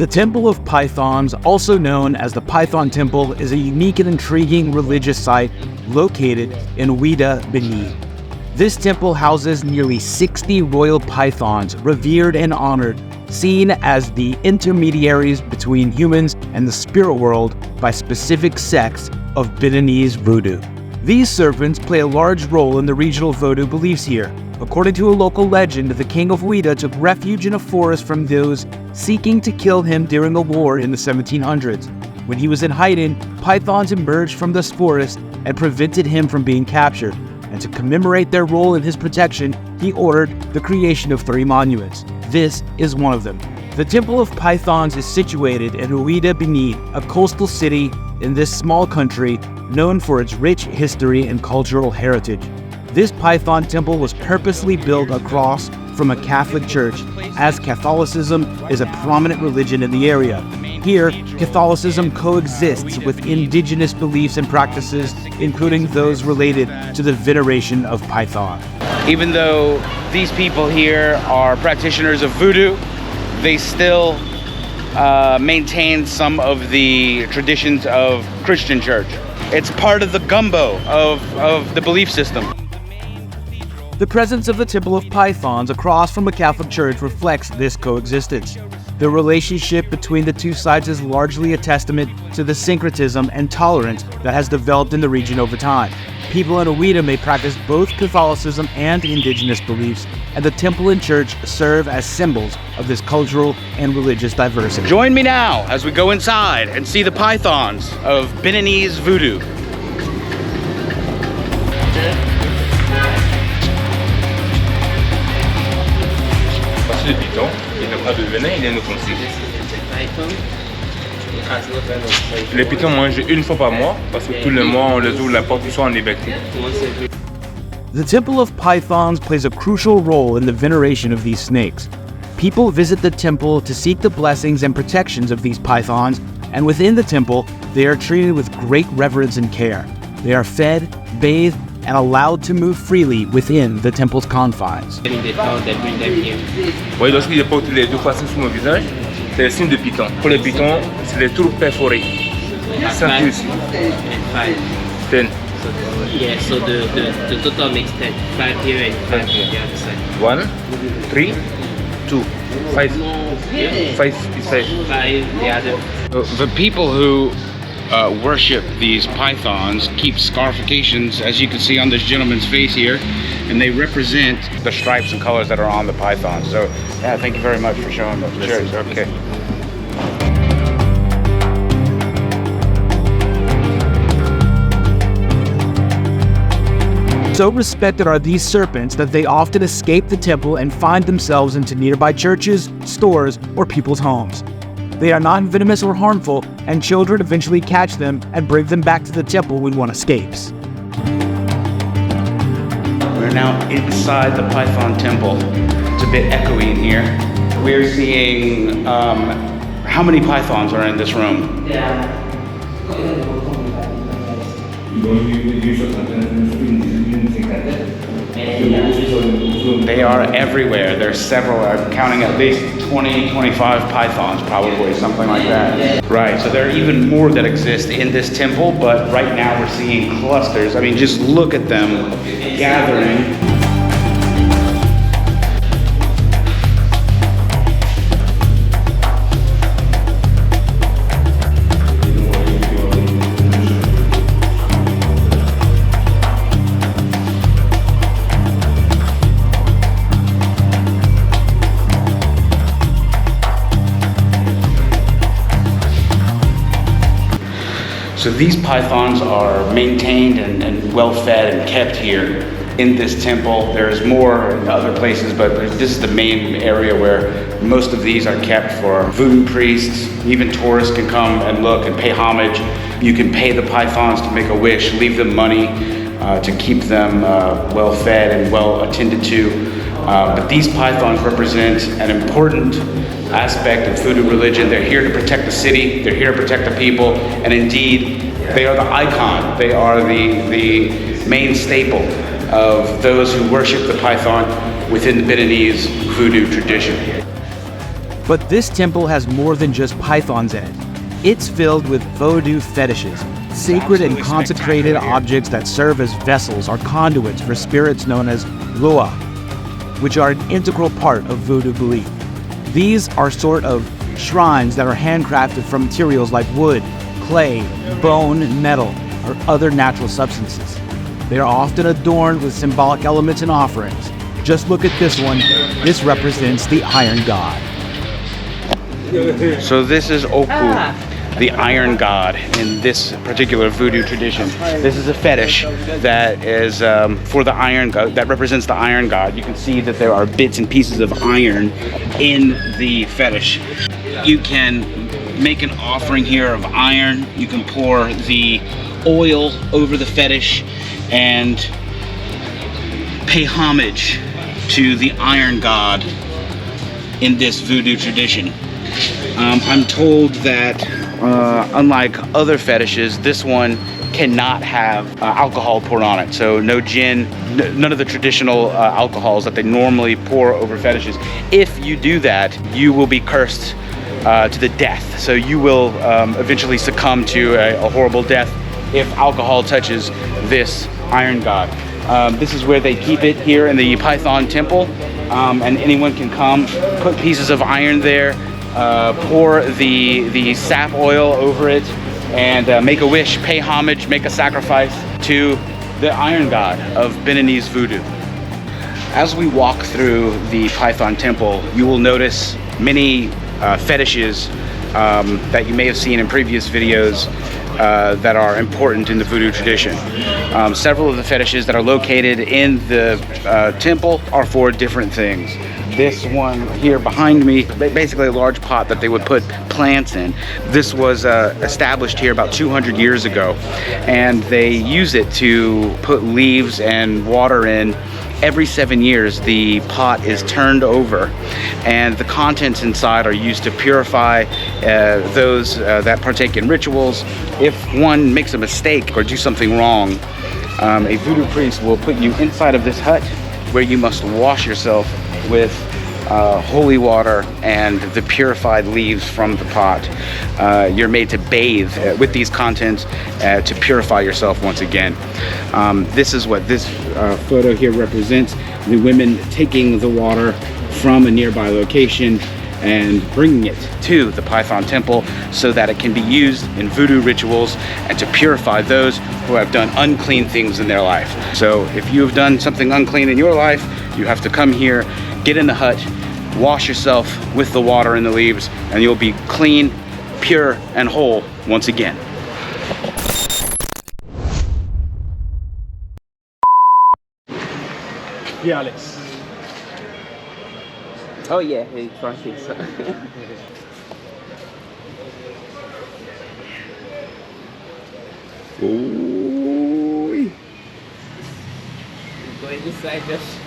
The Temple of Pythons, also known as the Python Temple, is a unique and intriguing religious site located in Ouidah, Benin. This temple houses nearly 60 royal pythons, revered and honored, seen as the intermediaries between humans and the spirit world by specific sects of Beninese vodou. These serpents play a large role in the regional vodou beliefs here. According to a local legend, the king of Ouidah took refuge in a forest from those seeking to kill him during a war in the 1700s. When he was in hiding, pythons emerged from this forest and prevented him from being captured. And to commemorate their role in his protection, he ordered the creation of 3 monuments. This is one of them. The Temple of Pythons is situated in Ouidah, Benin, a coastal city in this small country known for its rich history and cultural heritage. This Python temple was purposely built across from a Catholic church, as Catholicism is a prominent religion in the area. Here, Catholicism coexists with indigenous beliefs and practices, including those related to the veneration of Python. Even though these people here are practitioners of voodoo, they still maintain some of the traditions of Christian church. It's part of the gumbo of the belief system. The presence of the Temple of Pythons across from a Catholic church reflects this coexistence. The relationship between the two sides is largely a testament to the syncretism and tolerance that has developed in the region over time. People in Ouidah may practice both Catholicism and indigenous beliefs, and the temple and church serve as symbols of this cultural and religious diversity. Join me now as we go inside and see the pythons of Beninese voodoo. Le python, il n'a pas de venin, il est inoffensif. Les pythons mangent une fois par mois parce que tous les mois on les ouvre la porte, ils sont en liberté. The Temple of Pythons plays a crucial role in the veneration of these snakes. People visit the temple to seek the blessings and protections of these pythons, and within the temple, they are treated with great reverence and care. They are fed, bathed, and allowed to move freely within the temple's confines. Oui, lorsqu'il porte les 2 faces sur mon visage, c'est le signe de python. Pour les pythons, c'est les trous perforés. Ça aussi. 10. Yeah, so the total makes 10. 5 here and 5 here the other side. 1, 3, 2, 5. 5 is 5. 5 the other. The people who worship these pythons keep scarifications, as you can see on this gentleman's face here, and they represent the stripes and colors that are on the pythons. So, yeah, thank you very much for showing those. Cheers. Okay. So respected are these serpents that they often escape the temple and find themselves into nearby churches, stores, or people's homes. They are non-venomous or harmful, and children eventually catch them and bring them back to the temple when one escapes. We're now inside the Python Temple. It's a bit echoey in here. We're seeing, how many pythons are in this room? They are everywhere. There's several. I'm counting at least 20, 25 pythons, probably, something like that. Right, so there are even more that exist in this temple, but right now we're seeing clusters. I mean, just look at them gathering. So these pythons are maintained and well fed and kept here in this temple. There's more in other places, but this is the main area where most of these are kept for voodoo priests. Even tourists can come and look and pay homage. You can pay the pythons to make a wish, leave them money to keep them well fed and well attended to. But these pythons represent an important aspect of voodoo religion. They're here to protect the city, they're here to protect the people, and indeed, they are the icon. They are the main staple of those who worship the python within the Beninese voodoo tradition. But this temple has more than just pythons in it. It's filled with vodou fetishes, sacred and consecrated objects that serve as vessels or conduits for spirits known as loa, which are an integral part of voodoo belief. These are sort of shrines that are handcrafted from materials like wood, clay, bone, metal, or other natural substances. They are often adorned with symbolic elements and offerings. Just look at this one. This represents the Iron God. So this is Oku, the Iron God in this particular voodoo tradition. This is a fetish that is for the Iron God, that represents the Iron God. You can see that there are bits and pieces of iron in the fetish. You can make an offering here of iron. You can pour the oil over the fetish and pay homage to the Iron God in this voodoo tradition. I'm told that unlike other fetishes, this one cannot have alcohol poured on it. So no gin, none of the traditional alcohols that they normally pour over fetishes. If you do that, you will be cursed to the death. So you will eventually succumb to a horrible death if alcohol touches this Iron God. This is where they keep it here in the Python Temple, and anyone can come, put pieces of iron there, pour the sap oil over it, and make a wish, pay homage, make a sacrifice to the Iron God of Beninese voodoo. As we walk through the Python Temple, you will notice many fetishes that you may have seen in previous videos that are important in the voodoo tradition. Several of the fetishes that are located in the temple are for different things. This one here behind me, basically a large pot that they would put plants in. This was established here about 200 years ago, and they use it to put leaves and water in. Every 7 years, the pot is turned over, and the contents inside are used to purify those that partake in rituals. If one makes a mistake or do something wrong, a voodoo priest will put you inside of this hut where you must wash yourself with holy water and the purified leaves from the pot. You're made to bathe with these contents to purify yourself once again. This is what this photo here represents: the women taking the water from a nearby location and bringing it to the Python Temple so that it can be used in voodoo rituals and to purify those who have done unclean things in their life. So if you have done something unclean in your life, you have to come here, get in the hut, wash yourself with the water and the leaves, and you'll be clean, pure, and whole once again. Yeah, Alex. Oh yeah, it's Francis. Ooh. Go inside just